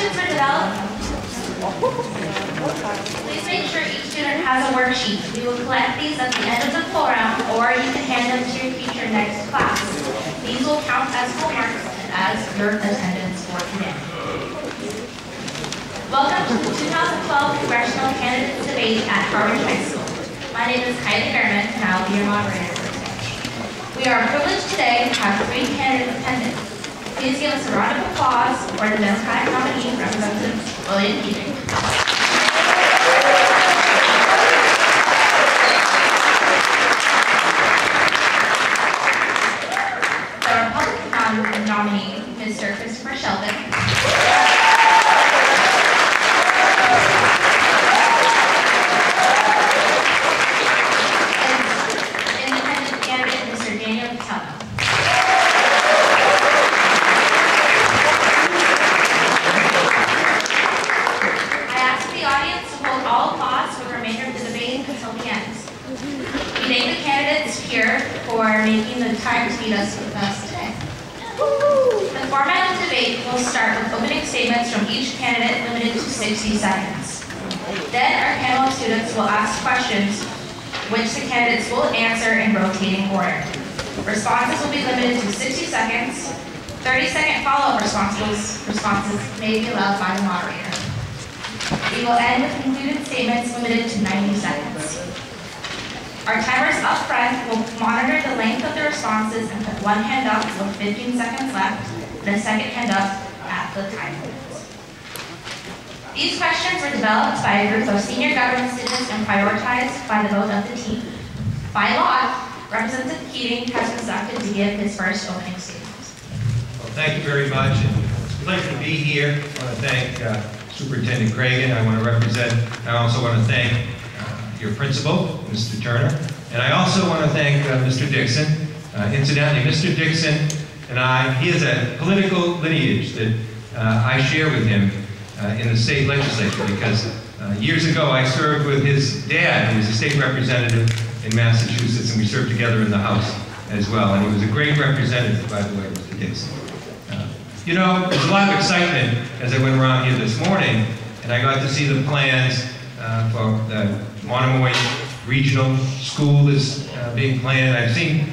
questions were developed. Please make sure each student has a worksheet. We will collect these at the end of the full round, or you can hand them to your teacher next class. These will count as homework and as your attendance for today. Welcome to the 2012 Congressional Candidates Debate at Harwich High School. My name is Keating, and I'll be your moderator for today. We are privileged today to have 3 candidates attending. Please give us a round of applause for the Democratic nominee, Representative Keating. The Republican nominee, Mr. Sheldon. Independent candidate, Mr. Botelho. I ask the audience to hold all applause for the remainder of the debate until the end. We thank the candidates here for making the time to meet us with us today. The format of the debate will start with opening statements from each candidate limited to 60 seconds. Then our panel of students will ask questions which the candidates will answer in rotating order. Responses will be limited to 60 seconds. 30-second follow-up responses may be allowed by the moderator. We will end with concluded statements limited to 90 seconds. Our timers up front will monitor the length of the responses and put one hand up with 15 seconds left and a second hand up at the time limit. These questions were developed by a group of senior government students and prioritized by the vote of the team. By law, Representative Keating has been selected to give his first opening statement. Well, thank you very much. It's a pleasure to be here. I want to thank Superintendent Cragen. I also want to thank your principal, Mr. Turner, and I also want to thank Mr. Dixon. Incidentally, Mr. Dixon and he has a political lineage that I share with him in the state legislature because years ago I served with his dad, who was a state representative in Massachusetts, and we served together in the House as well, and he was a great representative, by the way, Mr. Dixon. You know, there's a lot of excitement as I went around here this morning, and I got to see the plans for the Monomoy Regional School is being planned. I've seen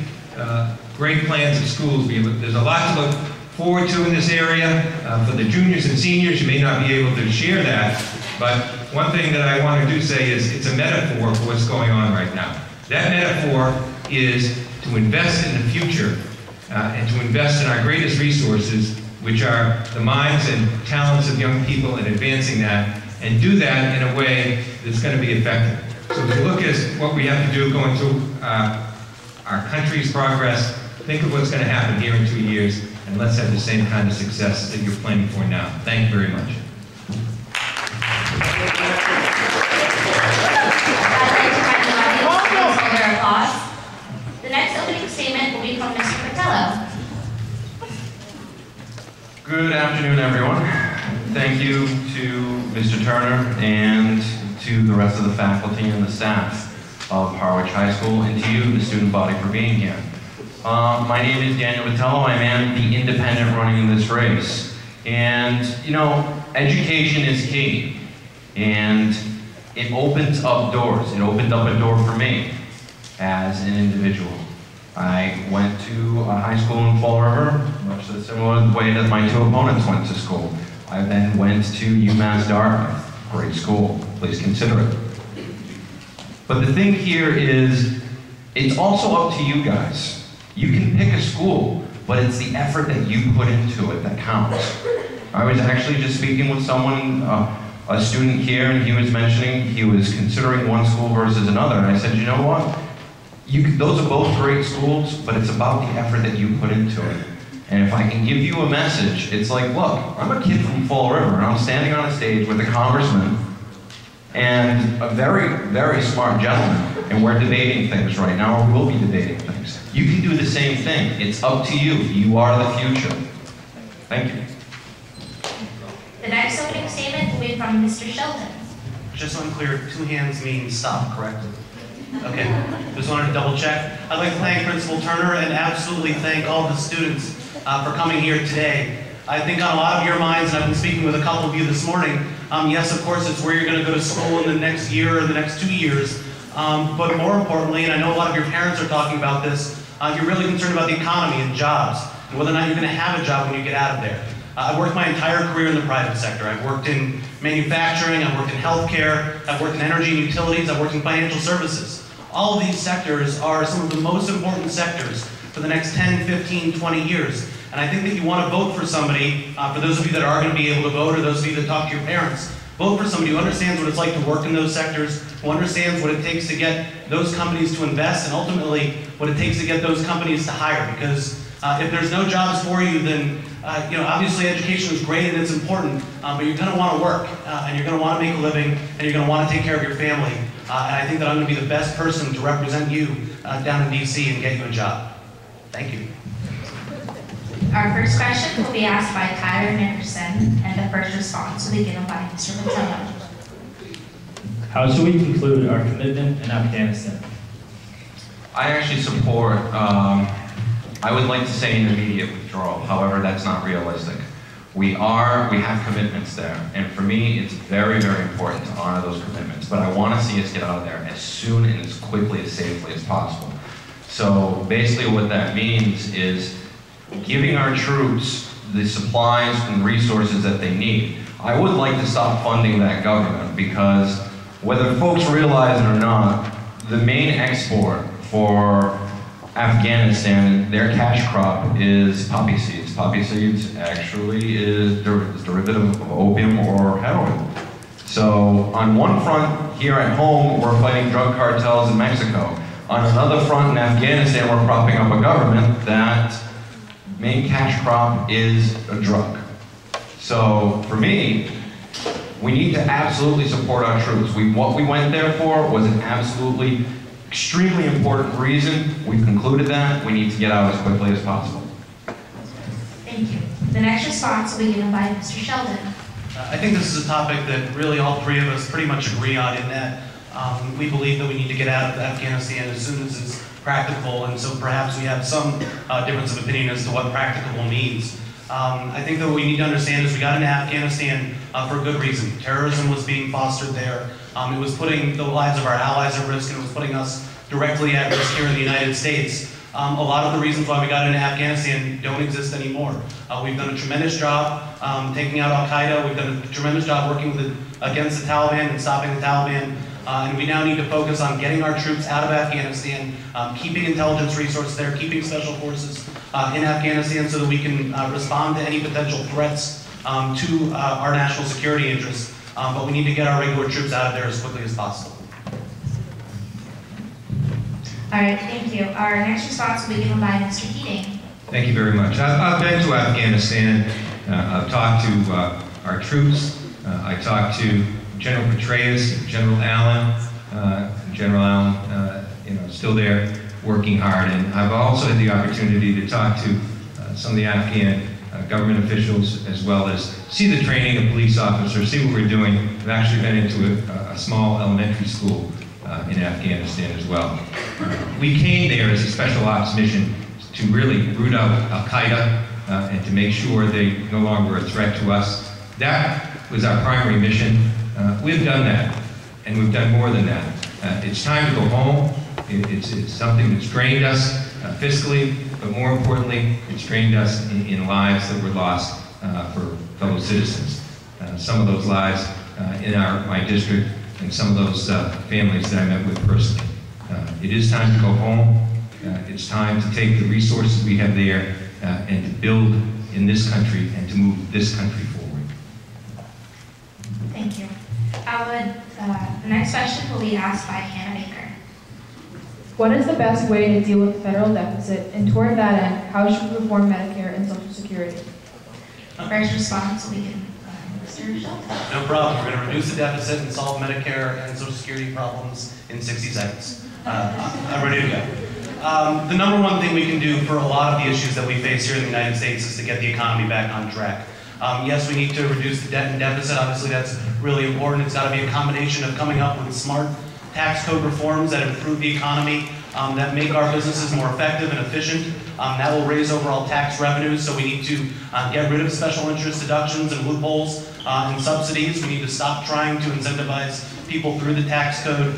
great plans of schools. There's a lot to look forward to in this area. For the juniors and seniors, you may not be able to share that, but one thing that I want to say is it's a metaphor for what's going on right now. That metaphor is to invest in the future and to invest in our greatest resources, which are the minds and talents of young people, and advancing that, and do that in a way that's going to be effective. So if you look at what we have to do going through our country's progress, think of what's going to happen here in 2 years, and let's have the same kind of success that you're planning for now. Thank you very much. The next opening statement will be from Mr. Botelho. Good afternoon, everyone. Thank you to Mr. Turner and to the rest of the faculty and the staff of Harwich High School, and to you, the student body, for being here. My name is Daniel Botelho. I am the independent running in this race. And, you know, education is key. And it opens up doors. It opened up a door for me as an individual. I went to a high school in Fall River, much the similar way that my 2 opponents went to school. I then went to UMass Dartmouth. Great school. Please consider it. But the thing here is, it's also up to you guys. You can pick a school, but it's the effort that you put into it that counts. I was actually just speaking with someone, a student here, and he was mentioning he was considering one school versus another, and I said, you know what? Those are both great schools, but it's about the effort that you put into it. And if I can give you a message, it's like, look, I'm a kid from Fall River, and I'm standing on a stage with a congressman and a very, very smart gentleman, and we're debating things right now, or we'll be debating things. You can do the same thing. It's up to you. You are the future. Thank you. The next opening statement will be from Mr. Sheldon. Just so I'm clear, 2 hands means stop, correct? Okay, just wanted to double check. I'd like to thank Principal Turner and absolutely thank all the students for coming here today. I think on a lot of your minds, and I've been speaking with a couple of you this morning, yes, of course, it's where you're going to go to school in the next year or the next 2 years. But more importantly, and I know a lot of your parents are talking about this, you're really concerned about the economy and jobs, and whether or not you're going to have a job when you get out of there. I've worked my entire career in the private sector. I've worked in manufacturing, I've worked in healthcare, I've worked in energy and utilities, I've worked in financial services. All of these sectors are some of the most important sectors for the next 10, 15, 20 years. And I think that you want to vote for somebody, for those of you that are going to be able to vote, or those of you that talk to your parents, vote for somebody who understands what it's like to work in those sectors, who understands what it takes to get those companies to invest, and ultimately what it takes to get those companies to hire. Because if there's no jobs for you, then obviously education is great and it's important, but you're going to want to work, and you're going to want to make a living, and you're going to want to take care of your family. And I think that I'm going to be the best person to represent you down in DC and get you a job. Thank you. Our first question will be asked by Tyler Nickerson, and the first response will be given by Mr. Botelho. How should we conclude our commitment in Afghanistan? I actually support, I would like to say an immediate withdrawal. However, that's not realistic. We have commitments there. And for me, it's very, very important to honor those commitments. But I want to see us get out of there as soon and as quickly, as safely as possible. So basically what that means is giving our troops the supplies and resources that they need. I would like to stop funding that government because whether folks realize it or not, the main export for Afghanistan, their cash crop is poppy seeds. Poppy seeds actually is derivative of opium or heroin. So on one front, here at home, we're fighting drug cartels in Mexico. On another front in Afghanistan, we're propping up a government that main cash crop is a drug. So for me, we need to absolutely support our troops. What we went there for was an absolutely extremely important reason. We've concluded that. We need to get out as quickly as possible. Thank you. The next response will be given by Mr. Sheldon. I think this is a topic that really all three of us pretty much agree on, in that we believe that we need to get out of Afghanistan as soon as it's practicable, and so perhaps we have some difference of opinion as to what practicable means. I think that what we need to understand is we got into Afghanistan for a good reason. Terrorism was being fostered there. It was putting the lives of our allies at risk, and it was putting us directly at risk here in the United States. A lot of the reasons why we got into Afghanistan don't exist anymore. We've done a tremendous job taking out Al-Qaeda. We've done a tremendous job working against the Taliban and stopping the Taliban. And we now need to focus on getting our troops out of Afghanistan, keeping intelligence resources there, keeping special forces in Afghanistan so that we can respond to any potential threats to our national security interests. But we need to get our regular troops out of there as quickly as possible. All right, thank you. Our next response will be given by Mr. Keating. Thank you very much. I've been to Afghanistan. I've talked to our troops. I talked to General Petraeus, General Allen. General Allen, still there, working hard. And I've also had the opportunity to talk to some of the Afghan government officials, as well as see the training of police officers, see what we're doing. I've actually been into a small elementary school in Afghanistan as well. We came there as a special ops mission to really root out Al-Qaeda and to make sure they no longer are a threat to us. That was our primary mission. We've done that, and we've done more than that. It's time to go home. It's something that's drained us fiscally, but more importantly, it's drained us in lives that were lost for fellow citizens. Some of those lives in my district, and some of those families that I met with personally. It is time to go home. It's time to take the resources we have there and to build in this country and to move this country forward. Thank you. The next question will be asked by Hannah Baker. What is the best way to deal with the federal deficit, and toward that end, how should we reform Medicare and Social Security? First response will be given by Mr. Sheldon. No problem. We're going to reduce the deficit and solve Medicare and Social Security problems in 60 seconds. I'm ready to go. The number one thing we can do for a lot of the issues that we face here in the United States is to get the economy back on track. Yes, we need to reduce the debt and deficit. Obviously, that's really important. It's got to be a combination of coming up with smart tax code reforms that improve the economy, that make our businesses more effective and efficient. That will raise overall tax revenues, so we need to get rid of special interest deductions and loopholes and subsidies. We need to stop trying to incentivize people through the tax code.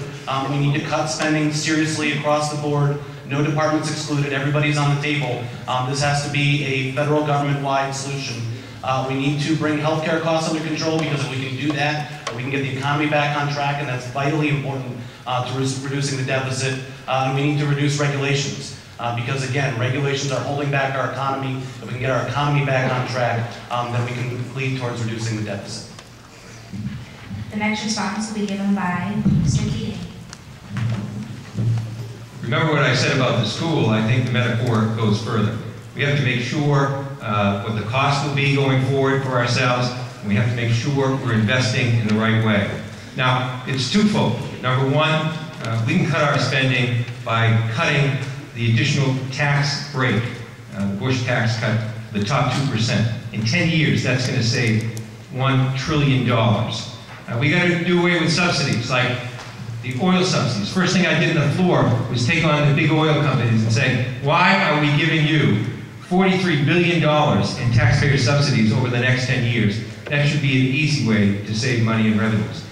We need to cut spending seriously across the board. No departments excluded, everybody's on the table. This has to be a federal government-wide solution. We need to bring healthcare costs under control, because if we can do that, we can get the economy back on track, and that's vitally important to reducing the deficit. And we need to reduce regulations, because again, regulations are holding back our economy. If we can get our economy back on track, then we can lead towards reducing the deficit. The next response will be given by Mr. Keating. Remember what I said about the school. I think the metaphor goes further. We have to make sure what the cost will be going forward for ourselves, and we have to make sure we're investing in the right way. Now, it's twofold. Number one, we can cut our spending by cutting the additional tax break, the Bush tax cut, the top 2%. In 10 years, that's going to save $1 trillion. We got to do away with subsidies, like the oil subsidies. First thing I did on the floor was take on the big oil companies and say, why are we giving you $43 billion in taxpayer subsidies over the next 10 years? That should be an easy way to save money and revenues.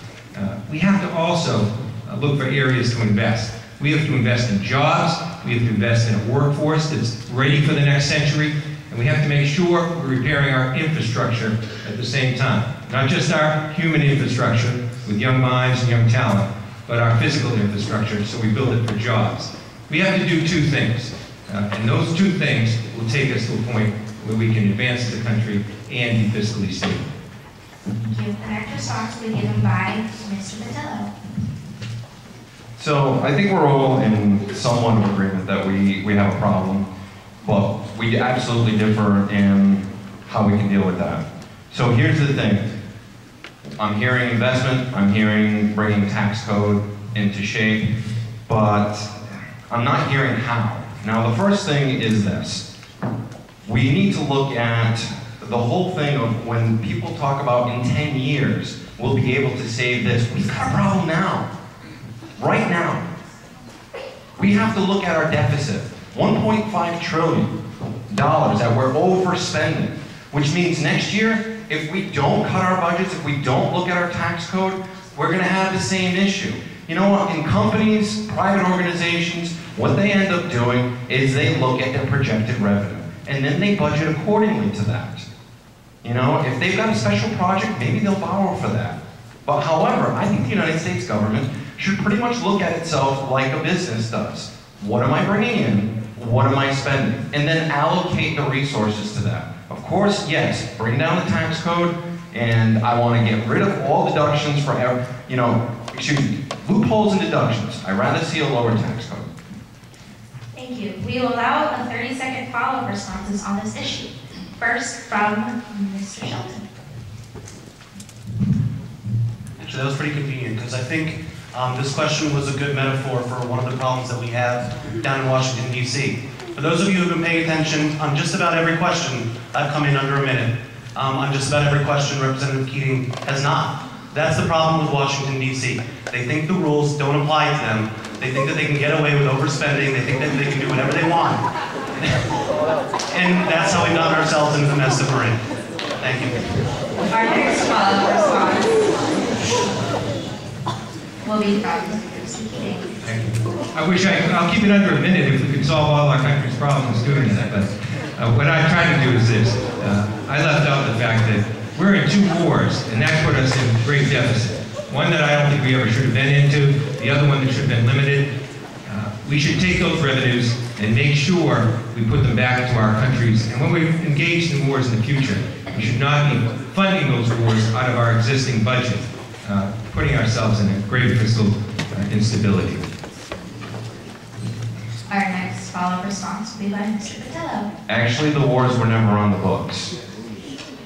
We have to also look for areas to invest. We have to invest in jobs, we have to invest in a workforce that's ready for the next century, and we have to make sure we're repairing our infrastructure at the same time. Not just our human infrastructure with young minds and young talent, but our physical infrastructure, so we build it for jobs. We have to do two things, and those two things will take us to a point where we can advance the country and be fiscally stable. Thank you. The next response will be given by Mr. Botelho. So I think we're all in somewhat of agreement that we have a problem, but we absolutely differ in how we can deal with that. So here's the thing. I'm hearing investment, I'm hearing bringing tax code into shape, but I'm not hearing how. Now the first thing is this. We need to look at the whole thing of when people talk about in 10 years, we'll be able to save this. We've got a problem now. Right now. We have to look at our deficit. $1.5 trillion that we're overspending, which means next year, if we don't cut our budgets, if we don't look at our tax code, we're going to have the same issue. You know what? In companies, private organizations, what they end up doing is they look at their projected revenue, and then they budget accordingly to that. You know, if they've got a special project, maybe they'll borrow for that. But however, I think the United States government should pretty much look at itself like a business does. What am I bringing in? What am I spending? And then allocate the resources to that. Of course, yes, bring down the tax code, and I want to get rid of all deductions for, loopholes and deductions. I'd rather see a lower tax code. Thank you. We will allow a 30-second follow-up responses on this issue. First, from Mr. Sheldon. Actually, that was pretty convenient, because I think this question was a good metaphor for one of the problems that we have down in Washington, D.C. For those of you who have been paying attention, on just about every question, I've come in under a minute. On just about every question, Representative Keating has not. That's the problem with Washington, D.C. They think the rules don't apply to them. They think that they can get away with overspending. They think that they can do whatever they want. And that's how we've gotten ourselves into the mess that we're in. Thank you. Our next follow-up response will be from Mr. Keating. I'll keep it under a minute if we could solve all our country's problems doing that, but what I try to do is this. I left out the fact that we're in two wars, and that put us in great deficit. One that I don't think we ever should have been into, the other one that should have been limited. We should take those revenues and make sure we put them back to our countries. And when we're engaged in wars in the future, we should not be funding those wars out of our existing budget, putting ourselves in a great fiscal instability. Our next follow-up response will be by Mr. Botelho. Actually, the wars were never on the books.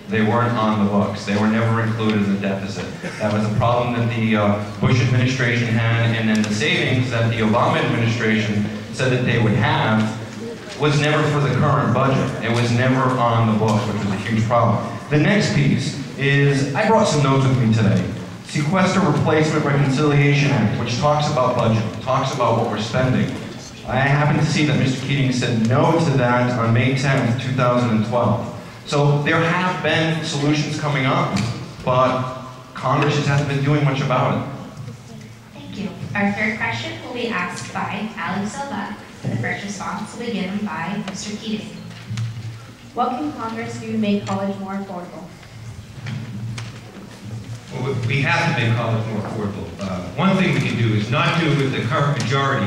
They weren't on the books. They were never included in the deficit. That was a problem that the Bush administration had, and then the savings that the Obama administration said that they would have was never for the current budget. It was never on the books, which was a huge problem. The next piece is, I brought some notes with me today. Sequester Replacement Reconciliation Act, which talks about budget, talks about what we're spending. I happen to see that Mr. Keating said no to that on May 10th, 2012. So there have been solutions coming up, but Congress just hasn't been doing much about it. Thank you. Our third question will be asked by Ali Silva. The first response will be given by Mr. Keating. What can Congress do to make college more affordable? Well, we have to make college more affordable. One thing we can do is not do what the current majority,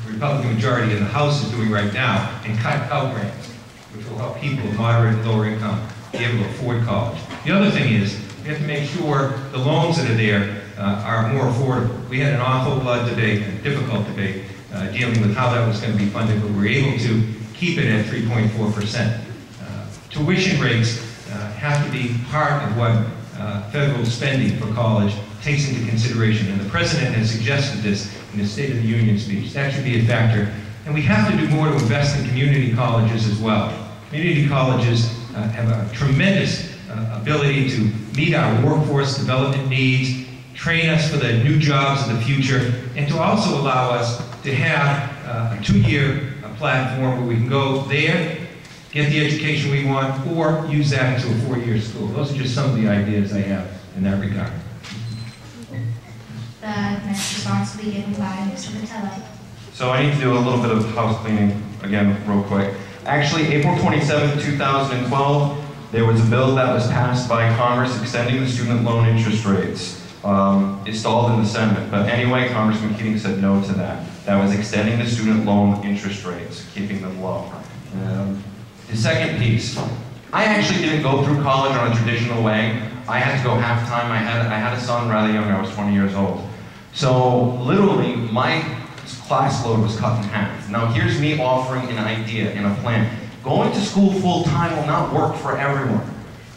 the Republican majority in the House is doing right now, and cut Pell Grants, which will help people of moderate and lower income be able to afford college. The other thing is, we have to make sure the loans that are there are more affordable. We had an awful debate, a difficult debate, dealing with how that was going to be funded, but we were able to keep it at 3.4%. Tuition rates have to be part of what federal spending for college takes into consideration, and the President has suggested this in his State of the Union speech. That should be a factor. And we have to do more to invest in community colleges as well. Community colleges have a tremendous ability to meet our workforce development needs, train us for the new jobs of the future, and to also allow us to have a 2-year platform where we can go there, get the education we want, or use that into a 4-year school. Those are just some of the ideas I have in that regard. The next response will be given by Mr. Botelho. So I need to do a little bit of house cleaning again real quick. Actually, April 27, 2012, there was a bill that was passed by Congress extending the student loan interest rates. It stalled in the Senate, but anyway, Congressman Keating said no to that. That was extending the student loan interest rates, keeping them low. The second piece, I actually didn't go through college on a traditional way. I had to go half-time. I had a son rather young. I was 20 years old. So literally, my class load was cut in half. Now here's me offering an idea and a plan. Going to school full-time will not work for everyone.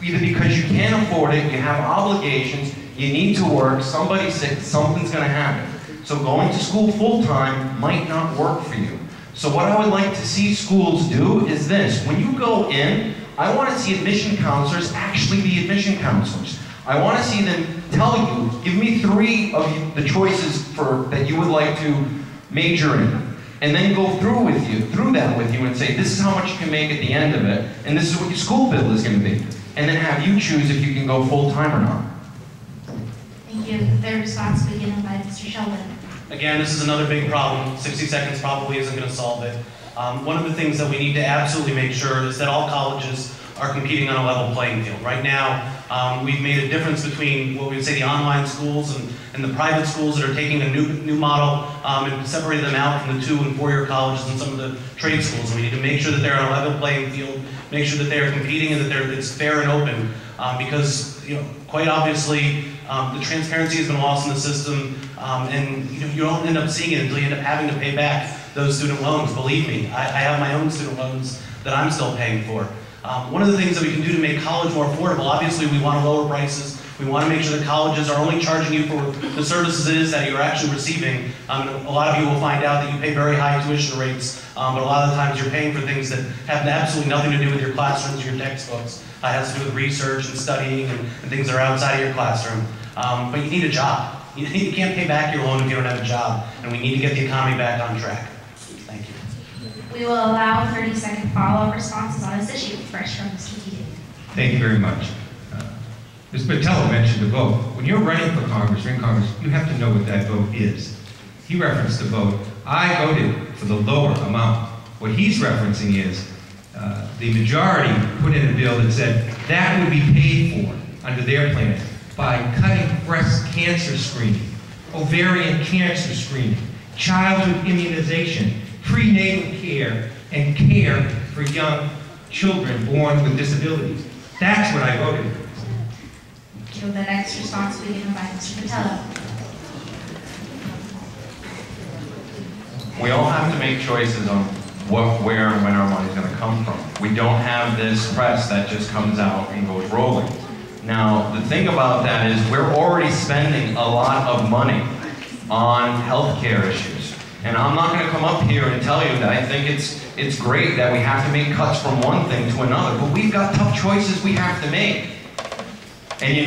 Either because you can't afford it, you have obligations, you need to work, somebody's sick, something's gonna happen. So going to school full-time might not work for you. So what I would like to see schools do is this. When you go in, I want to see admission counselors actually be admission counselors. I want to see them tell you, give me 3 of the choices that you would like to major in. And then go through that with you and say, this is how much you can make at the end of it, and this is what your school bill is going to be. And then have you choose if you can go full-time or not. Thank you. The third response will be given by Mr. Sheldon. Again, this is another big problem. 60 seconds probably isn't going to solve it. One of the things that we need to absolutely make sure is that all colleges are competing on a level playing field. Right now, we've made a difference between what we would say the online schools and the private schools that are taking a new model and separated them out from the 2- and 4-year colleges and some of the trade schools. And we need to make sure that they're on a level playing field, make sure that they are competing and that it's fair and open. Because quite obviously, the transparency has been lost in the system, and you don't end up seeing it until you end up having to pay back those student loans. Believe me, I have my own student loans that I'm still paying for. One of the things that we can do to make college more affordable, obviously we want to lower prices. We want to make sure that colleges are only charging you for the services it is that you're actually receiving. A lot of you will find out that you pay very high tuition rates, but a lot of the times you're paying for things that have absolutely nothing to do with your classrooms or your textbooks. It has to do with research and studying and things that are outside of your classroom. But you need a job. You can't pay back your loan if you don't have a job, and we need to get the economy back on track. Thank you. We will allow 30-second follow-up responses on this issue. First from Mr. Keating. Thank you very much. Mr. Botelho mentioned the vote. When you're running for Congress or in Congress, you have to know what that vote is. He referenced the vote. I voted for the lower amount. What he's referencing is the majority put in a bill that said that would be paid for under their plan by cutting breast cancer screening, ovarian cancer screening, childhood immunization, prenatal care, and care for young children born with disabilities. That's what I voted for. The next response will be given by Mr. Botelho. We all have to make choices on what, where, and when our money is going to come from. We don't have this press that just comes out and goes rolling. Now, the thing about that is we're already spending a lot of money on healthcare issues. And I'm not going to come up here and tell you that I think it's great that we have to make cuts from one thing to another, but we've got tough choices we have to make. And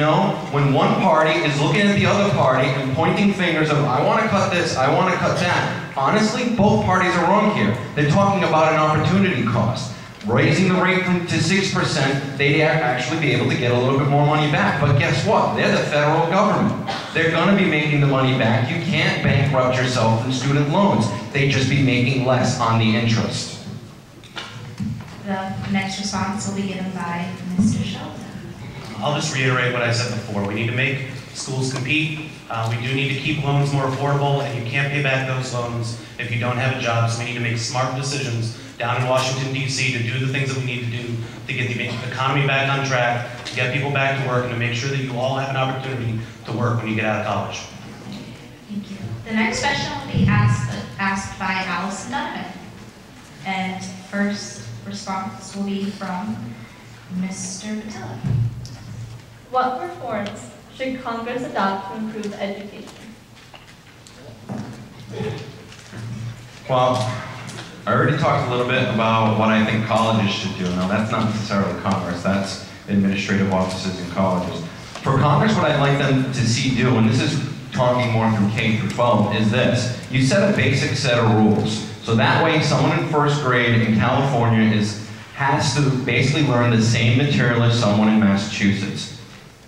when one party is looking at the other party and pointing fingers of, I want to cut this, I want to cut that, honestly, both parties are wrong here. They're talking about an opportunity cost. Raising the rate to 6%, they'd actually be able to get a little bit more money back. But guess what? They're the federal government. They're going to be making the money back. You can't bankrupt yourself in student loans. They'd just be making less on the interest. The next response will be given by Mr. Sheldon. I'll just reiterate what I said before. We need to make schools compete. We do need to keep loans more affordable, and you can't pay back those loans if you don't have a job. So we need to make smart decisions down in Washington, D.C. to do the things that we need to do to get the economy back on track, to get people back to work, and to make sure that you all have an opportunity to work when you get out of college. Thank you. The next question will be asked by Allison Donovan. And first response will be from Mr. Botelho. What reforms should Congress adopt to improve education? Well, I already talked a little bit about what I think colleges should do. Now, that's not necessarily Congress, that's administrative offices in colleges. For Congress, what I'd like them to see do, and this is talking more from K through 12, is this. You set a basic set of rules. So that way, someone in first grade in California has to basically learn the same material as someone in Massachusetts.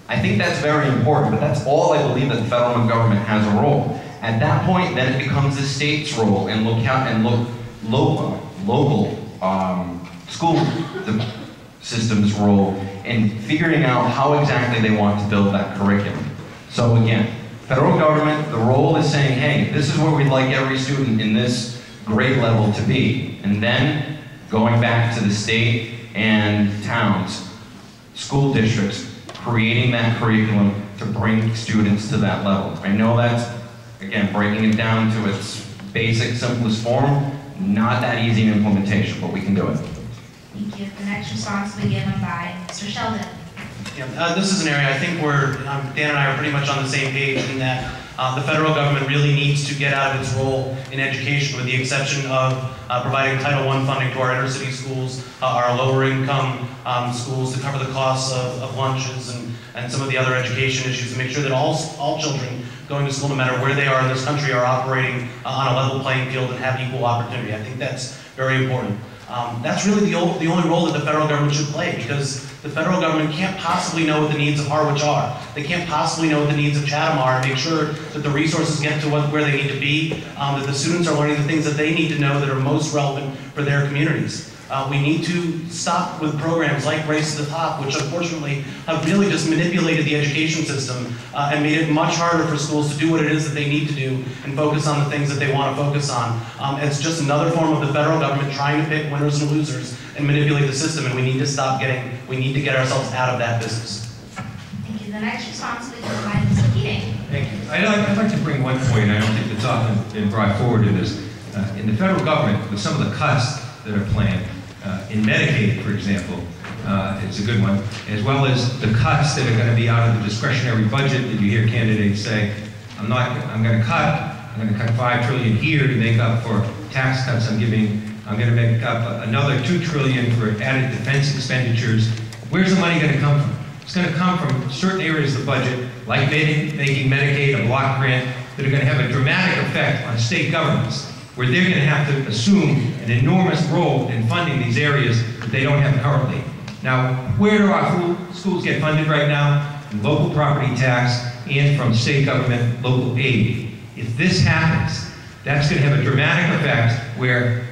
I think that's very important, but that's all I believe that the federal government has a role. At that point, then it becomes the state's role and local school system's role in figuring out how exactly they want to build that curriculum. So again, federal government, the role is saying, hey, this is where we'd like every student in this grade level to be. And then going back to the state and towns, school districts, creating that curriculum to bring students to that level. I know that's, again, breaking it down to its basic, simplest form, not that easy in implementation, but we can do it. Thank you. The next response will be given by Mr. Sheldon. Yeah, this is an area I think where Dan and I are pretty much on the same page in that the federal government really needs to get out of its role in education, with the exception of providing Title I funding to our inner city schools, our lower income schools to cover the costs of lunches and some of the other education issues, and make sure that all children going to school, no matter where they are in this country, are operating on a level playing field and have equal opportunity. I think that's very important. That's really the only role that the federal government should play, because the federal government can't possibly know what the needs of Harwich are. They can't possibly know what the needs of Chatham are, and make sure that the resources get to where they need to be, that the students are learning the things that they need to know that are most relevant for their communities. We need to stop with programs like Race to the Top, which unfortunately have really just manipulated the education system and made it much harder for schools to do what it is that they need to do and focus on the things that they want to focus on. It's just another form of the federal government trying to pick winners and losers and manipulate the system, and we need to get ourselves out of that business. Thank you. The next response will be given by Mr. Keating. Thank you. I'd like to bring one point I don't think that's often been brought forward in this. In the federal government, with some of the cuts that are planned, in Medicaid, for example, it's a good one, as well as the cuts that are going to be out of the discretionary budget that you hear candidates say, I'm going to cut $5 trillion here to make up for tax cuts I'm going to make up another $2 trillion for added defense expenditures. Where's the money going to come from? It's going to come from certain areas of the budget, like making Medicaid a block grant, that are going to have a dramatic effect on state governments, where they're going to have to assume an enormous role in funding these areas that they don't have currently. Now, where do our schools get funded right now? From local property tax and from state government local aid. If this happens, that's going to have a dramatic effect where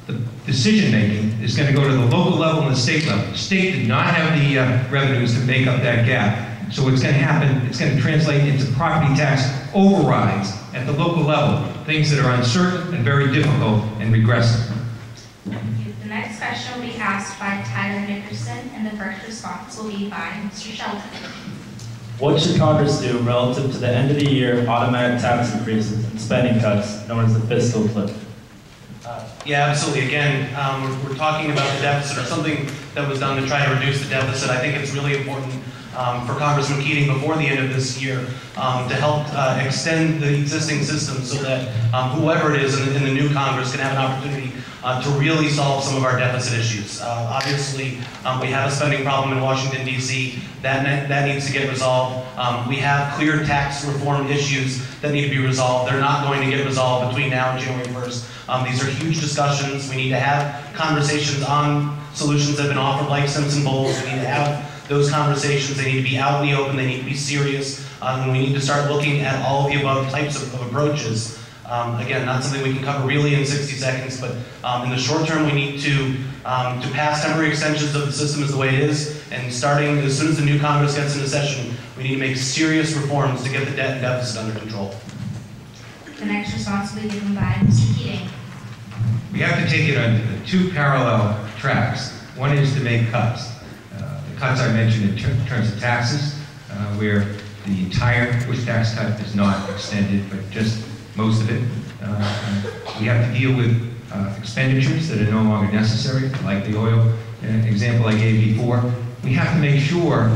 the decision-making is going to go to the local level and the state level. The state did not have the revenues to make up that gap. So what's going to happen, it's going to translate into property tax overrides at the local level, things that are uncertain and very difficult and regressive. The next question will be asked by Tyler Nickerson, and the first response will be by Mr. Sheldon. What should Congress do relative to the end of the year automatic tax increases and spending cuts known as the fiscal cliff? Yeah, absolutely. Again, we're talking about the deficit, or something that was done to try to reduce the deficit. I think it's really important for Congressman Keating before the end of this year to help extend the existing system so that whoever it is in the new Congress can have an opportunity to really solve some of our deficit issues. Obviously, we have a spending problem in Washington, D.C. That needs to get resolved. We have clear tax reform issues that need to be resolved. They're not going to get resolved between now and January 1st. These are huge discussions. We need to have conversations on solutions that have been offered, like Simpson Bowles. We need to have those conversations. They need to be out in the open. They need to be serious. And we need to start looking at all of the above types of approaches. Again, not something we can cover really in 60 seconds, but in the short term, we need to pass temporary extensions of the system as the way it is, and starting as soon as the new Congress gets into session, we need to make serious reforms to get the debt and deficit under control. The next response will be given by Mr. Keating. We have to take it on two parallel tracks. One is to make cuts. The cuts I mentioned in terms of taxes, where the entire Bush tax cut is not extended, but just most of it. We have to deal with expenditures that are no longer necessary, like the oil example I gave before. We have to make sure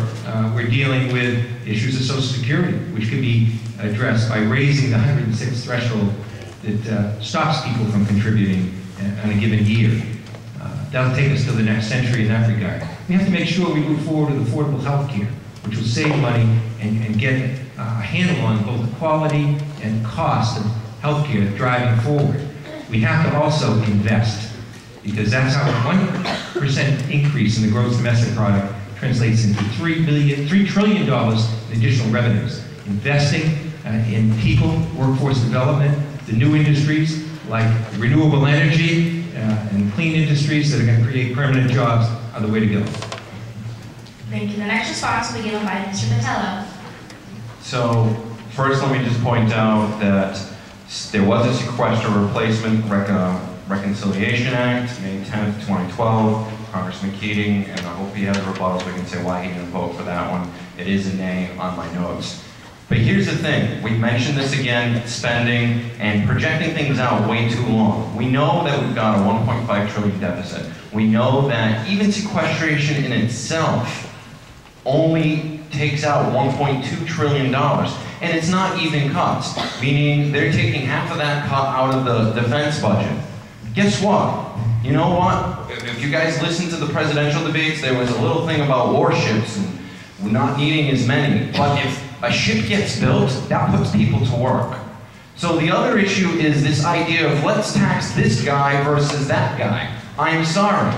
we're dealing with issues of Social Security, which can be addressed by raising the 106 threshold that stops people from contributing on a given year. That'll take us to the next century in that regard. We have to make sure we move forward with affordable health care, which will save money and get a handle on both the quality and cost of health care driving forward. We have to also invest, because that's how a 1% increase in the gross domestic product translates into $3 trillion in additional revenues. Investing in people, workforce development, the new industries like renewable energy and clean industries that are going to create permanent jobs are the way to go. Thank you. The next response will be given by Mr. Botelho. So first, let me just point out that there was a Sequester Replacement Reconciliation Act, May 10th, 2012. Congressman Keating, and I hope he has a rebuttal so we can say why he didn't vote for that one. It is a nay on my notes. But here's the thing, we mentioned this again, spending and projecting things out way too long. We know that we've got a 1.5 trillion deficit. We know that even sequestration in itself only takes out $1.2 trillion. And it's not even cuts, meaning they're taking half of that cut out of the defense budget. Guess what? You know what? If you guys listen to the presidential debates, there was a little thing about warships and not needing as many. But if a ship gets built, that puts people to work. So the other issue is this idea of let's tax this guy versus that guy. I'm sorry.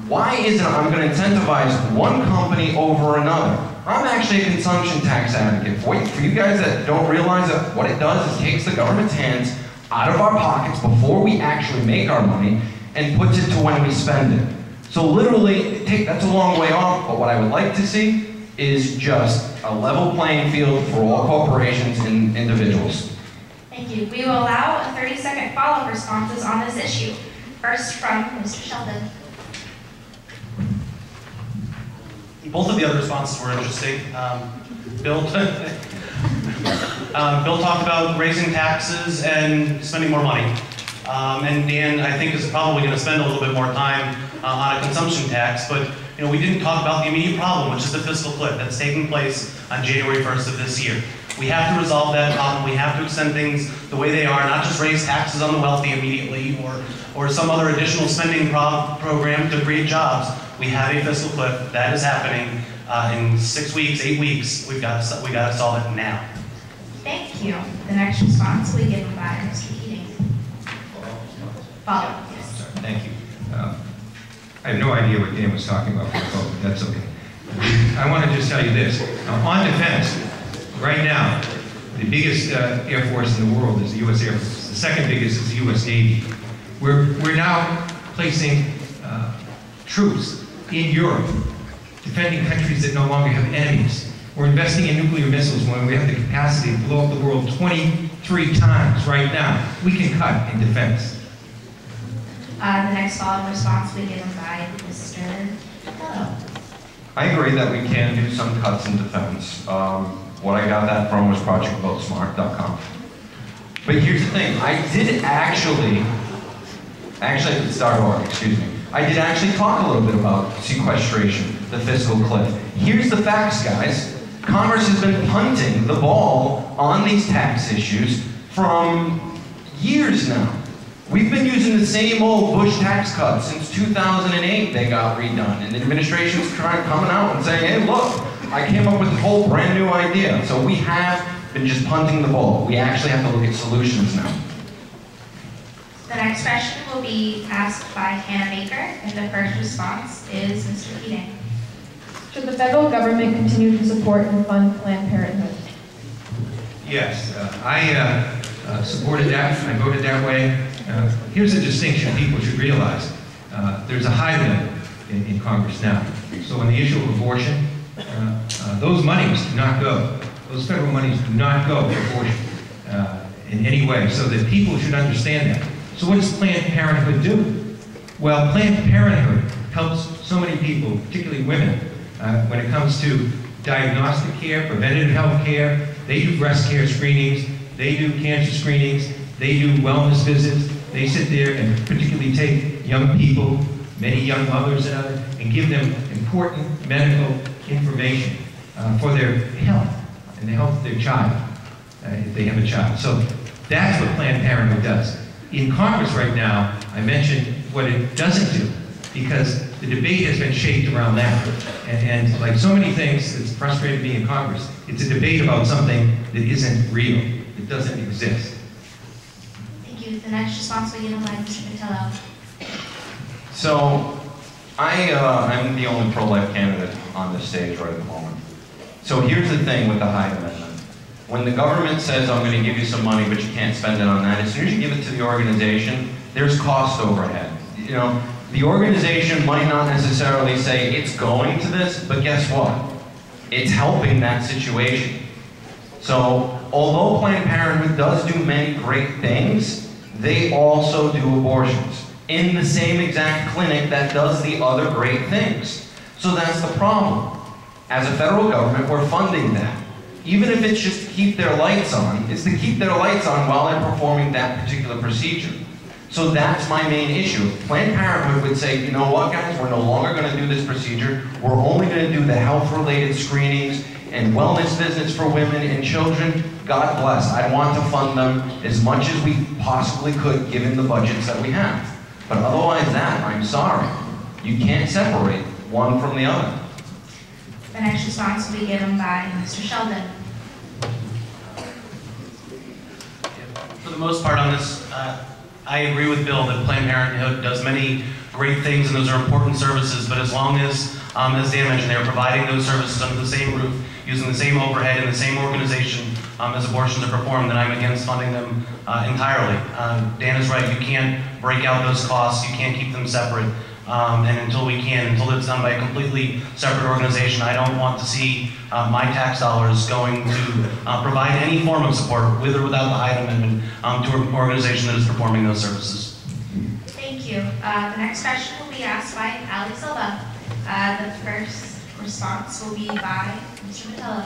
Why isn't I'm going to incentivize one company over another? I'm actually a consumption tax advocate. For you guys that don't realize that what it does is takes the government's hands out of our pockets before we actually make our money and puts it to when we spend it. So literally, that's a long way off, but what I would like to see is just a level playing field for all corporations and individuals. Thank you. We will allow 30-second follow-up responses on this issue. First from Mr. Sheldon. Both of the other responses were interesting. Bill talked about raising taxes and spending more money. And Dan, I think, is probably going to spend a little bit more time on a consumption tax, but we didn't talk about the immediate problem, which is the fiscal cliff that's taking place on January 1st of this year. We have to resolve that problem. We have to extend things the way they are, not just raise taxes on the wealthy immediately or some other additional spending program to create jobs. We have a fiscal cliff. That is happening in 6 weeks, 8 weeks. We got to solve it now. Thank you. The next response will be given by Mr. Keating. Follow. Yes. Thank you. I have no idea what Dan was talking about, but that's okay. I want to just tell you this. On defense, right now, the biggest Air Force in the world is the U.S. Air Force. The second biggest is the U.S. Navy. We're now placing troops in Europe, defending countries that no longer have enemies. We're investing in nuclear missiles when we have the capacity to blow up the world 23 times right now. We can cut in defense. The next follow-up response will be given by Mr. Botelho. I agree that we can do some cuts in defense. What I got that from was projectvotemart.com. But here's the thing, I did actually, excuse me, I did actually talk a little bit about sequestration, the fiscal cliff. Here's the facts, guys. Congress has been punting the ball on these tax issues from years now. We've been using the same old Bush tax cuts since 2008. They got redone, and the administration's coming out and saying, "Hey, look, I came up with a whole brand new idea." So we have been just punting the ball. We actually have to look at solutions now. The next question will be asked by Hannah Baker, and the first response is Mr. Keating. Should the federal government continue to support and fund Planned Parenthood? Yes, I supported that. I voted that way. Here's a distinction people should realize. There's a high limit in Congress now. So on the issue of abortion, those monies do not go. Those federal monies do not go to abortion in any way. So that people should understand that. So what does Planned Parenthood do? Well, Planned Parenthood helps so many people, particularly women, when it comes to diagnostic care, preventative health care. They do breast care screenings, they do cancer screenings, they do wellness visits. They sit there and particularly take young people, many young mothers and others, and give them important medical information for their health and the health of their child, if they have a child. So that's what Planned Parenthood does. In Congress right now, I mentioned what it doesn't do, because the debate has been shaped around that. And like so many things, it's frustrated me in Congress. It's a debate about something that isn't real. It doesn't exist. Thank you. The next response will be given by Mr. Botelho. So, I'm the only pro-life candidate on this stage right at the moment. So here's the thing with the Hyde Amendment. When the government says, I'm going to give you some money, but you can't spend it on that, as soon as you give it to the organization, there's cost overhead. You know, the organization might not necessarily say it's going to this, but guess what? It's helping that situation. So, although Planned Parenthood does do many great things, they also do abortions in the same exact clinic that does the other great things. So that's the problem. As a federal government, we're funding that. Even if it's just to keep their lights on, it's to keep their lights on while they're performing that particular procedure. So that's my main issue. Planned Parenthood would say, you know what, guys, we're no longer going to do this procedure. We're only going to do the health-related screenings and wellness visits for women and children. God bless. I'd want to fund them as much as we possibly could, given the budgets that we have. But otherwise that, I'm sorry. You can't separate one from the other. The next response will be given by Mr. Sheldon. For the most part on this, I agree with Bill that Planned Parenthood does many great things and those are important services, but as long as Dan mentioned, they're providing those services under the same roof, using the same overhead and the same organization as abortions are performed, then I'm against funding them entirely. Dan is right, you can't break out those costs, you can't keep them separate. And until it's done by a completely separate organization, I don't want to see my tax dollars going to provide any form of support, with or without the Hyde Amendment, to an organization that is performing those services. Thank you. The next question will be asked by Ali Silva. The first response will be by Mr. Botelho.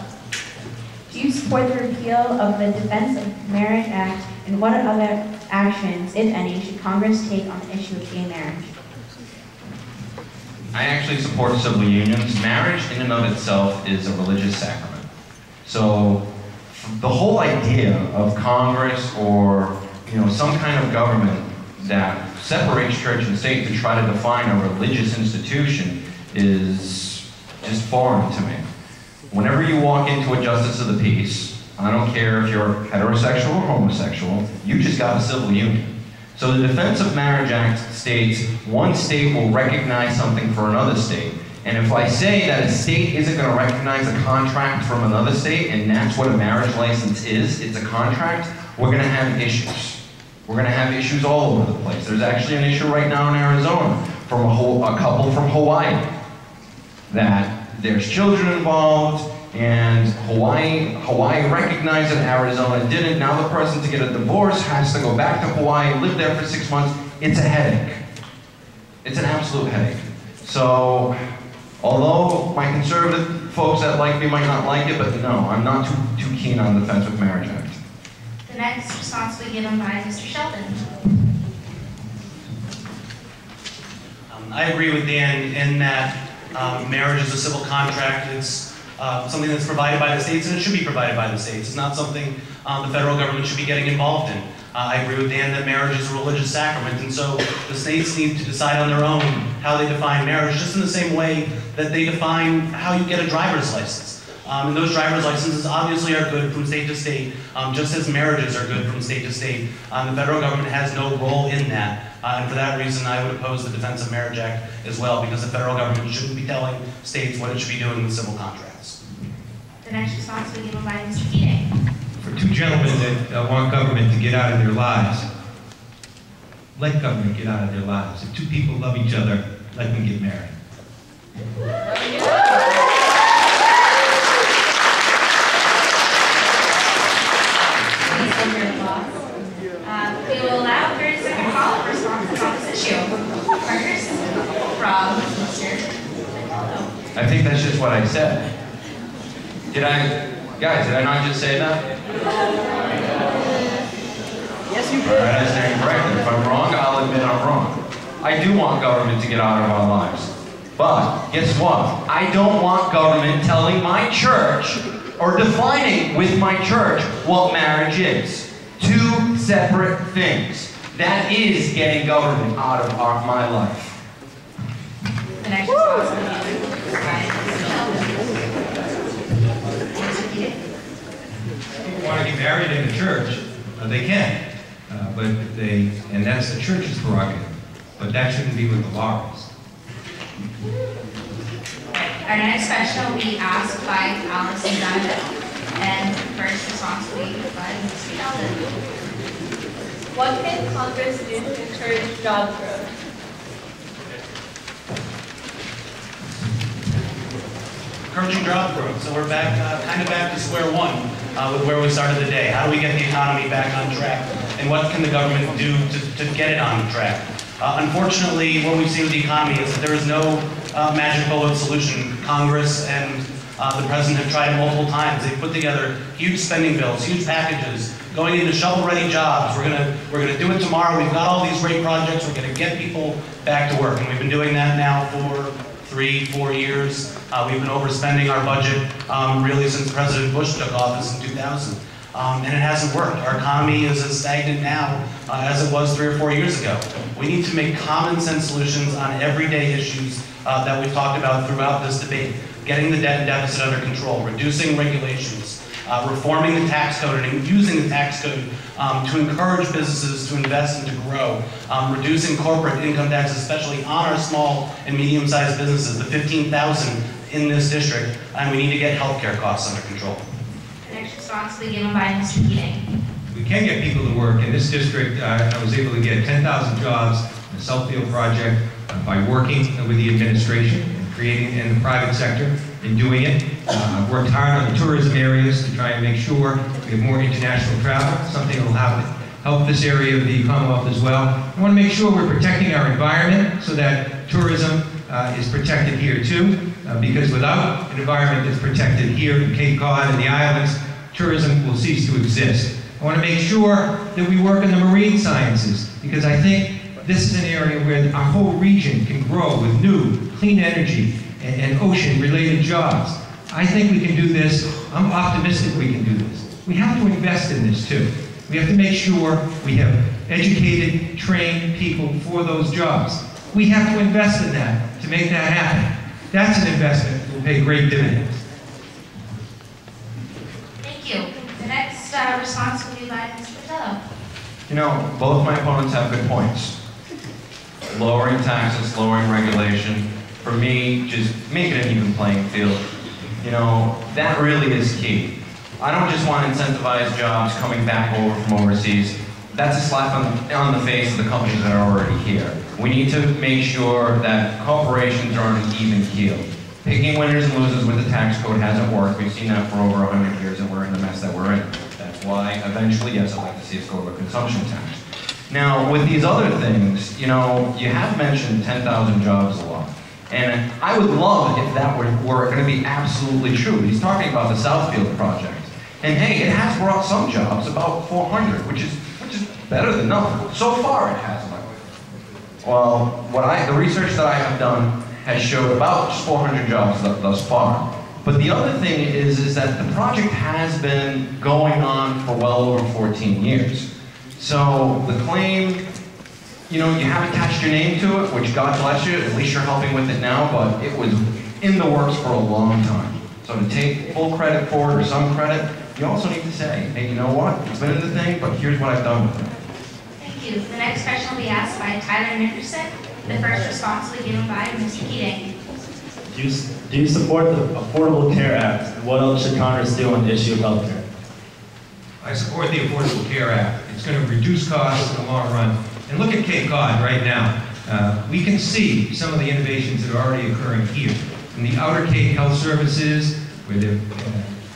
Do you support the repeal of the Defense of Marriage Act, and what other actions, if any, should Congress take on the issue of gay marriage? I actually support civil unions. Marriage in and of itself is a religious sacrament. So the whole idea of Congress or some kind of government that separates church and state to try to define a religious institution is just foreign to me. Whenever you walk into a justice of the peace, I don't care if you're heterosexual or homosexual, you just got a civil union. So the Defense of Marriage Act states one state will recognize something for another state. And if I say that a state isn't going to recognize a contract from another state, and that's what a marriage license is, it's a contract, we're going to have issues. We're going to have issues all over the place. There's actually an issue right now in Arizona from a couple from Hawaii that there's children involved, and Hawaii recognized it, Arizona didn't. Now the person to get a divorce has to go back to Hawaii, live there for 6 months. It's a headache. It's an absolute headache. So, although my conservative folks that like me might not like it, but no, I'm not too keen on the Defense of Marriage Act. The next response will be given by Mr. Sheldon. I agree with Dan in that marriage is a civil contract. It's something that's provided by the states, and it should be provided by the states. It's not something the federal government should be getting involved in. I agree with Dan that marriage is a religious sacrament, and so the states need to decide on their own how they define marriage, just in the same way that they define how you get a driver's license. And those driver's licenses obviously are good from state to state, just as marriages are good from state to state. The federal government has no role in that. And for that reason, I would oppose the Defense of Marriage Act as well, because the federal government shouldn't be telling states what it should be doing with civil contracts. The next response will be given by Mr. Keating. For two gentlemen that want government to get out of their lives, let government get out of their lives. If two people love each other, let them get married. Please hold your applause. We will allow 30-second follow-up responses on this issue. Partners from Mr. Botelho. I think that's just what I said. Guys, did I not just say that? Yes, you All did. right, I stand corrected. If I'm wrong, I'll admit I'm wrong. I do want government to get out of our lives. But guess what? I don't want government telling my church or defining with my church what marriage is. Two separate things. That is getting government out of my life. The next response will be given by Mr. Sheldon. Mr. Keating. People want to get married in the church, they can. And that's the church's prerogative. But that shouldn't be what the law is. Our next question will be asked by Allison Donovan, and first response will be by Mr. Sheldon. What can Congress do to encourage job growth? Encouraging job growth. So we're back, kind of back to square one with where we started the day. How do we get the economy back on track? And what can the government do to get it on track? Unfortunately, what we've seen with the economy is that there is no magic bullet solution. Congress and the president have tried multiple times. They've put together huge spending bills, huge packages, going into shovel-ready jobs. We're gonna do it tomorrow. We've got all these great projects. We're gonna get people back to work, and we've been doing that now for 3-4 years. We've been overspending our budget really since President Bush took office in 2000. And it hasn't worked. Our economy is as stagnant now as it was 3 or 4 years ago. We need to make common sense solutions on everyday issues that we've talked about throughout this debate. Getting the debt and deficit under control, reducing regulations, reforming the tax code and using the tax code to encourage businesses to invest and to grow, reducing corporate income taxes, especially on our small and medium-sized businesses, the 15,000 in this district, and we need to get healthcare costs under control. The next response will be given by Mr. Keating. We can get people to work. In this district, I was able to get 10,000 jobs in the Southfield project by working with the administration and creating in the private sector and doing it. I've worked hard on the tourism areas to try and make sure we have more international travel, something that will help this area of the Commonwealth as well. I want to make sure we're protecting our environment so that tourism is protected here too, because without an environment that's protected here in Cape Cod and the islands, tourism will cease to exist. I want to make sure that we work in the marine sciences, because I think this is an area where our whole region can grow with new, clean energy and ocean-related jobs. I think we can do this. I'm optimistic we can do this. We have to invest in this too. We have to make sure we have educated, trained people for those jobs. We have to invest in that to make that happen. That's an investment that will pay great dividends. Thank you. The next response will be by Mr. Botelho. You know, both my opponents have good points. Lowering taxes, lowering regulation, for me, just making an even playing field. You know, that really is key. I don't just want incentivized jobs coming back over from overseas. That's a slap on the face of the companies that are already here. We need to make sure that corporations are on an even keel. Picking winners and losers with the tax code hasn't worked. We've seen that for over 100 years, and we're in the mess that we're in. That's why, eventually, yes, I'd like to see us go to a consumption tax. Now, with these other things, you know, you have mentioned 10,000 jobs a lot. And I would love if that were going to be absolutely true. He's talking about the Southfield project. And hey, it has brought some jobs, about 400, which is better than nothing. So far, it has. Well, the research that I have done has showed about 400 jobs thus far. But the other thing is that the project has been going on for well over 14 years. So the claim, you have attached your name to it, which God bless you, at least you're helping with it now, but it was in the works for a long time. So to take full credit for it or some credit, you also need to say, hey, you know what? It's been in the thing, but here's what I've done with it. Thank you. The next question will be asked by Tyler Nickerson. The first response will be given by Mr. Keating. Do you support the Affordable Care Act? And what else should Congress do on the issue of health care? I support the Affordable Care Act. It's going to reduce costs in the long run. And look at Cape Cod right now. We can see some of the innovations that are already occurring here. In the Outer Cape Health Services, where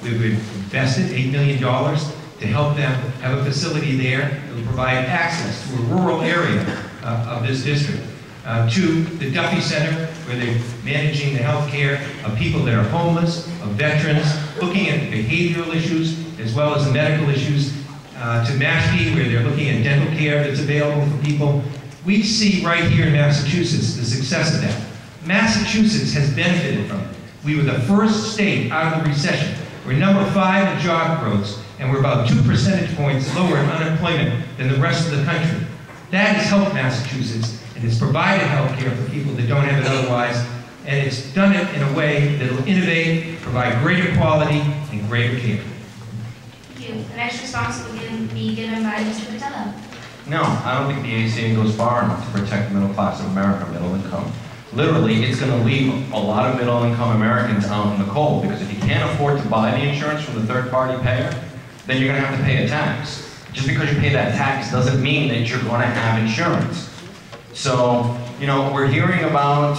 we've invested $8 million to help them have a facility there that will provide access to a rural area of this district. To the Duffy Center, where they're managing the health care of people that are homeless, of veterans, looking at behavioral issues as well as the medical issues. To Mashpee, where they're looking at dental care that's available for people. We see right here in Massachusetts the success of that. Massachusetts has benefited from it. We were the first state out of the recession. We're number 5 in job growth, and we're about 2 percentage points lower in unemployment than the rest of the country. That has helped Massachusetts, and it's provided health care for people that don't have it otherwise, and it's done it in a way that will innovate, provide greater quality, and greater care. Thank you. The next response will be given by Mr. Botelho. No, I don't think the ACA goes far enough to protect the middle class of America, middle income. Literally, it's going to leave a lot of middle income Americans out in the cold, because if you can't afford to buy the insurance from the third party payer, then you're going to have to pay a tax. Just because you pay that tax doesn't mean that you're going to have insurance. So, we're hearing about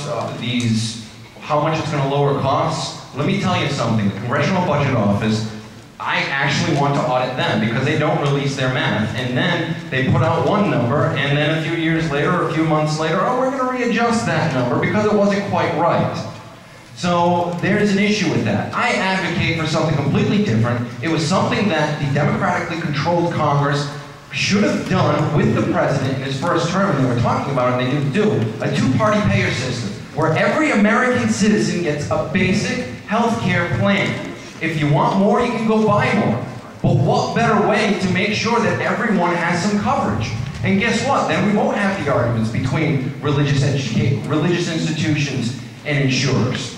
how much it's going to lower costs. Let me tell you something, the Congressional Budget Office, I actually want to audit them because they don't release their math, and then they put out one number, and then a few years later, or a few months later, oh, we're going to readjust that number because it wasn't quite right. So there's an issue with that. I advocate for something completely different. It was something that the democratically controlled Congress should have done with the president in his first term, and they were talking about it, and they didn't do, a two-party payer system, where every American citizen gets a basic health care plan. If you want more, you can go buy more. But what better way to make sure that everyone has some coverage? And guess what? Then we won't have the arguments between religious institutions and insurers.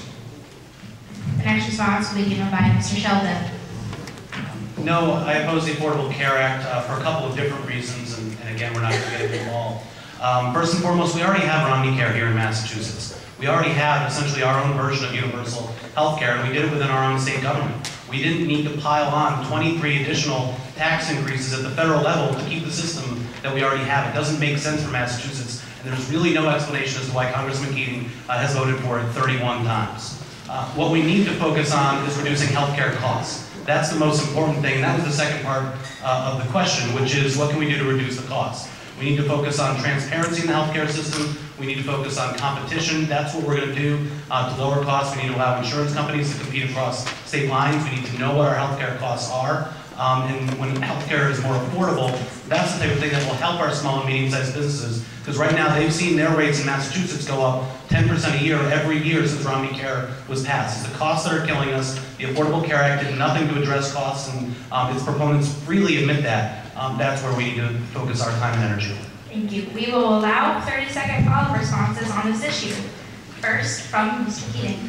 The next response will be given by Mr. Sheldon. No, I oppose the Affordable Care Act for a couple of different reasons, and again, we're not going to get into them all. First and foremost, we already have Omnicare here in Massachusetts. We already have essentially our own version of universal health care, and we did it within our own state government. We didn't need to pile on 23 additional tax increases at the federal level to keep the system that we already have. It doesn't make sense for Massachusetts, and there's really no explanation as to why Congressman Keating has voted for it 31 times. What we need to focus on is reducing healthcare costs. That's the most important thing, and that was the second part of the question, which is what can we do to reduce the costs? We need to focus on transparency in the healthcare system. We need to focus on competition. That's what we're going to do to lower costs. We need to allow insurance companies to compete across state lines. We need to know what our healthcare costs are. And when healthcare is more affordable, that's the type of thing that will help our small and medium-sized businesses. Because right now, they've seen their rates in Massachusetts go up 10% a year every year since Omnicare was passed. It's the costs that are killing us. The Affordable Care Act did nothing to address costs, and its proponents freely admit that. That's where we need to focus our time and energy. Thank you. We will allow 30-second follow-up responses on this issue. First, from Mr. Keating.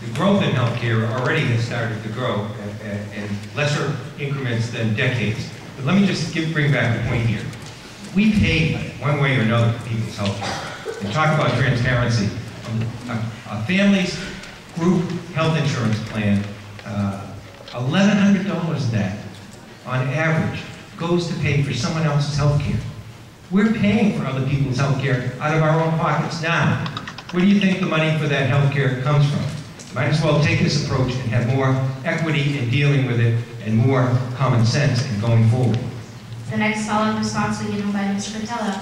The growth in healthcare already has started to grow in lesser increments than decades. But let me just bring back the point here. We pay one way or another for people's healthcare. And talk about transparency. A family's group health insurance plan, $1,100 of that, on average, goes to pay for someone else's health care. We're paying for other people's health care out of our own pockets now. Where do you think the money for that health care comes from? Might as well take this approach and have more equity in dealing with it and more common sense in going forward. The next follow-up response will be given by Mr. Botelho.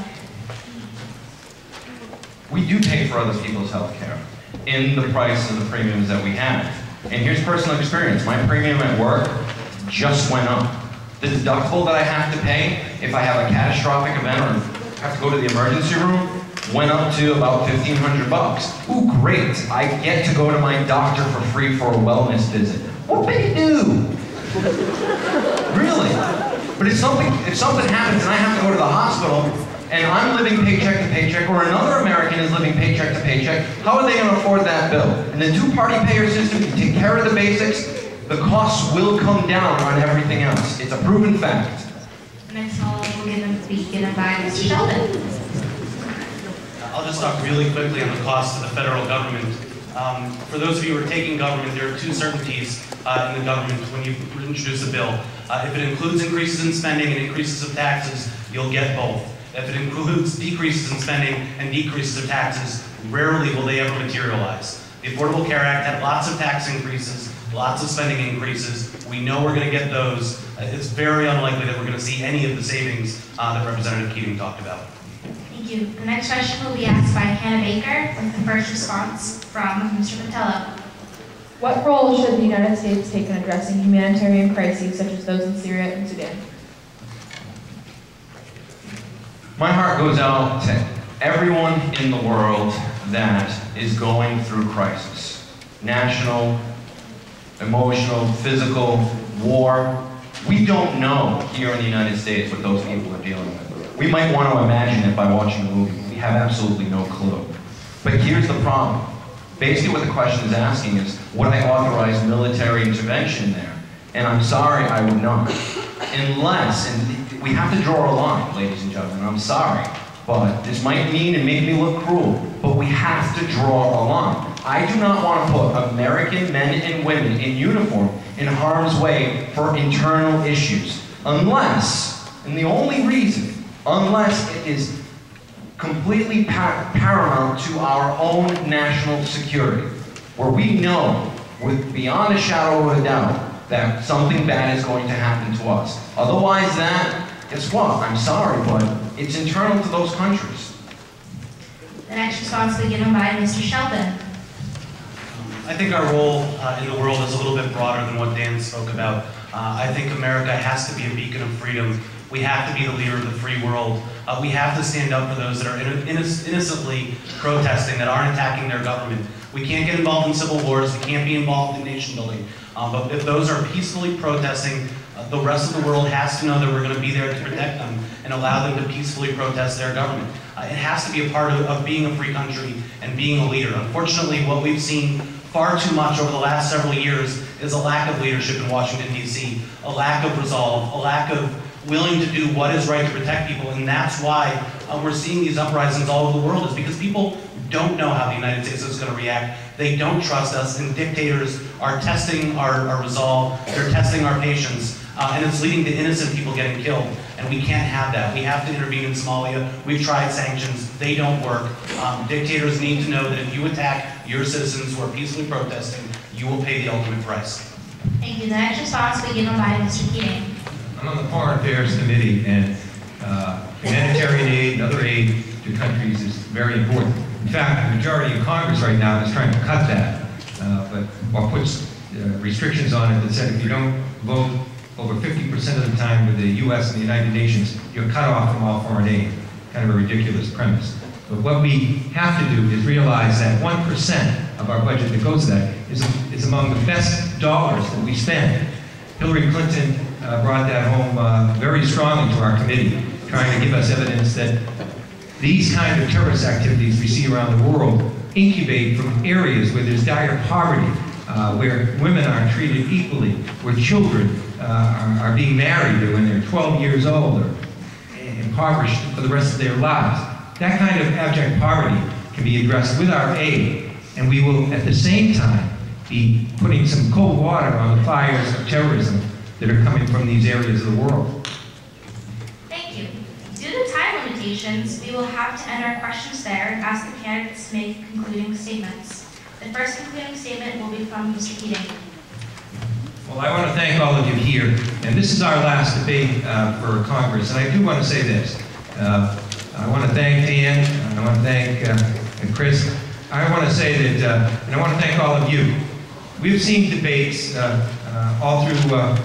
We do pay for other people's health care in the price of the premiums that we have. And here's personal experience. My premium at work just went up. The deductible that I have to pay if I have a catastrophic event or have to go to the emergency room went up to about $1,500. Ooh, great, I get to go to my doctor for free for a wellness visit. What they do? Really? But if something happens and I have to go to the hospital, and I'm living paycheck to paycheck, or another American is living paycheck to paycheck, how are they going to afford that bill? And the two-party payer system can take care of the basics, the costs will come down on everything else. It's a proven fact. Next call will be given by Mr. Sheldon. I'll just talk really quickly on the cost of the federal government. For those of you who are taking government, there are two certainties in the government when you introduce a bill. If it includes increases in spending and increases of taxes, you'll get both. If it includes decreases in spending and decreases of taxes, rarely will they ever materialize. The Affordable Care Act had lots of tax increases, lots of spending increases. We know we're going to get those. It's very unlikely that we're going to see any of the savings that Representative Keating talked about. Thank you. The next question will be asked by Hannah Baker with the first response from Mr. Botelho. What role should the United States take in addressing humanitarian crises such as those in Syria and Sudan? My heart goes out to everyone in the world that is going through crisis. National, emotional, physical, war. We don't know here in the United States what those people are dealing with. We might want to imagine it by watching a movie. We have absolutely no clue. But here's the problem. Basically what the question is asking is, would I authorize military intervention there? And I'm sorry, I would not. Unless, and we have to draw a line, ladies and gentlemen, I'm sorry, but this might mean and make me look cruel, but we have to draw a line. I do not want to put American men and women in uniform in harm's way for internal issues, unless, and the only reason, unless it is completely paramount to our own national security, where we know, with beyond a shadow of a doubt, that something bad is going to happen to us. Otherwise that, guess what? I'm sorry, but it's internal to those countries. The next response will be given by Mr. Sheldon. I think our role in the world is a little bit broader than what Dan spoke about. I think America has to be a beacon of freedom. We have to be the leader of the free world. We have to stand up for those that are innocently protesting, that aren't attacking their government. We can't get involved in civil wars. We can't be involved in nation building. But if those are peacefully protesting, the rest of the world has to know that we're going to be there to protect them and allow them to peacefully protest their government. It has to be a part of being a free country and being a leader. Unfortunately, what we've seen far too much over the last several years is a lack of leadership in Washington, D.C., a lack of resolve, a lack of willing to do what is right to protect people, and that's why we're seeing these uprisings all over the world, is because people don't know how the United States is going to react. They don't trust us, and dictators are testing our resolve, they're testing our patience, and it's leading to innocent people getting killed, and we can't have that. We have to intervene in Somalia. We've tried sanctions. They don't work. Dictators need to know that if you attack your citizens who are peacefully protesting, you will pay the ultimate price. Thank you. The next response will be given by Mr. Keating. I'm on the Foreign Affairs Committee, and humanitarian aid and other aid to countries is very important. In fact, the majority of Congress right now is trying to cut that, or puts restrictions on it that said if you don't vote over 50% of the time with the U.S. and the United Nations, you're cut off from all foreign aid. Kind of a ridiculous premise. But what we have to do is realize that 1% of our budget that goes to that is among the best dollars that we spend. Hillary Clinton brought that home very strongly to our committee, trying to give us evidence that these kind of terrorist activities we see around the world incubate from areas where there's dire poverty, where women aren't treated equally, where children are being married when they're 12 years old or impoverished for the rest of their lives. That kind of abject poverty can be addressed with our aid, and we will at the same time be putting some cold water on the fires of terrorism that are coming from these areas of the world. Thank you. Due to time limitations, we will have to end our questions there and ask the candidates to make concluding statements. The first concluding statement will be from Mr. Keating. Well, I want to thank all of you here, and this is our last debate for Congress, and I do want to say this. I want to thank Dan, I want to thank Chris. I want to say that, and I want to thank all of you. We've seen debates all through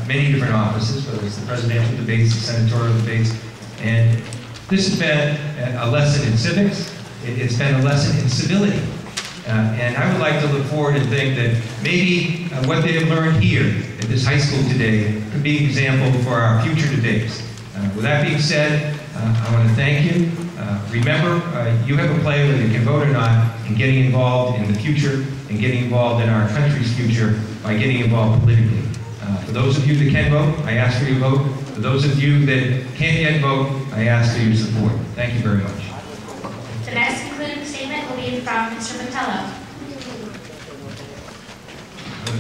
many different offices, whether it's the presidential debates, the senatorial debates, and This has been a lesson in civics. It's been a lesson in civility. And I would like to look forward and think that maybe what they have learned here at this high school today could be an example for our future debates. With that being said, I want to thank you. Remember, you have a play whether you can vote or not in getting involved in the future and getting involved in our country's future by getting involved politically. For those of you that can vote, I ask for your vote. For those of you that can't yet vote, I ask for your support. Thank you very much. The next concluding statement will be from Mr. Botelho.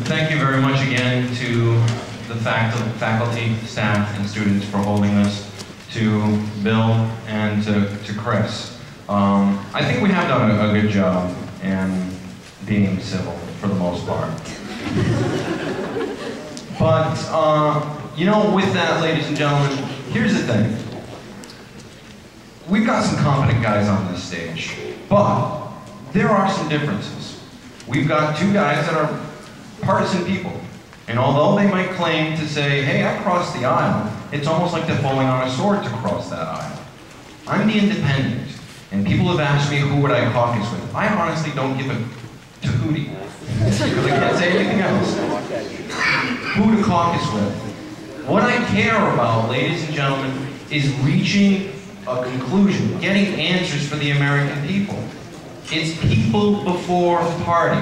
Thank you very much again to the faculty, staff, and students for holding this, to Bill and to Chris. I think we have done a good job in being civil for the most part. But, you know, with that, ladies and gentlemen, here's the thing. We've got some competent guys on this stage, but there are some differences. We've got two guys that are partisan people, and although they might claim to say, hey, I crossed the aisle, it's almost like they're falling on a sword to cross that aisle. I'm the independent, and people have asked me who would I caucus with. I honestly don't give a hootie, because I can't say anything else. Who to caucus with. What I care about, ladies and gentlemen, is reaching a conclusion, getting answers for the American people. It's people before party.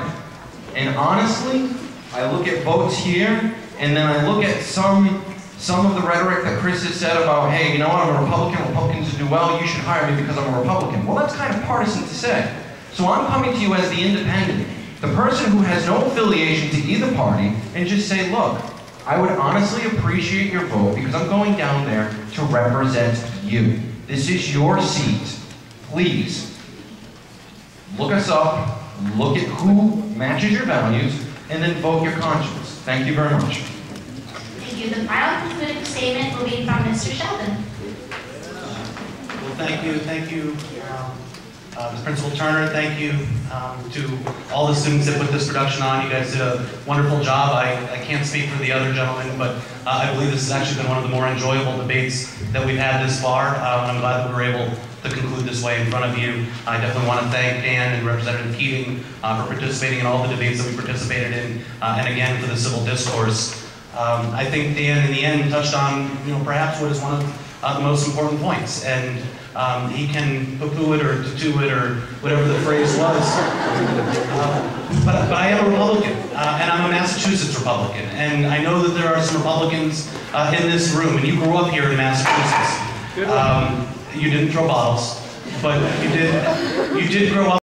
And honestly, I look at votes here, and then I look at some of the rhetoric that Chris has said about, hey, you know what, I'm a Republican, Republicans do well, you should hire me because I'm a Republican. Well, that's kind of partisan to say. So I'm coming to you as the independent, the person who has no affiliation to either party, and just say, look, I would honestly appreciate your vote because I'm going down there to represent you. This is your seat. Please, look us up, look at who matches your values, and then vote your conscience. Thank you very much. Thank you. The final concluding statement will be from Mr. Sheldon. Well, thank you, Principal Turner. Thank you to all the students that put this production on. You guys did a wonderful job. I can't speak for the other gentlemen, but I believe this has actually been one of the more enjoyable debates that we've had this far. I'm glad that we were able to conclude this way in front of you. I definitely want to thank Dan and Representative Keating for participating in all the debates that we participated in, and again for the civil discourse. I think Dan, in the end, touched on, perhaps what is one of the most important points, and he can poo-poo it or tattoo it or whatever the phrase was. But I am a Republican, and I'm a Massachusetts Republican, and I know that there are some Republicans in this room, and you grew up here in Massachusetts. You didn't throw bottles, but you did grow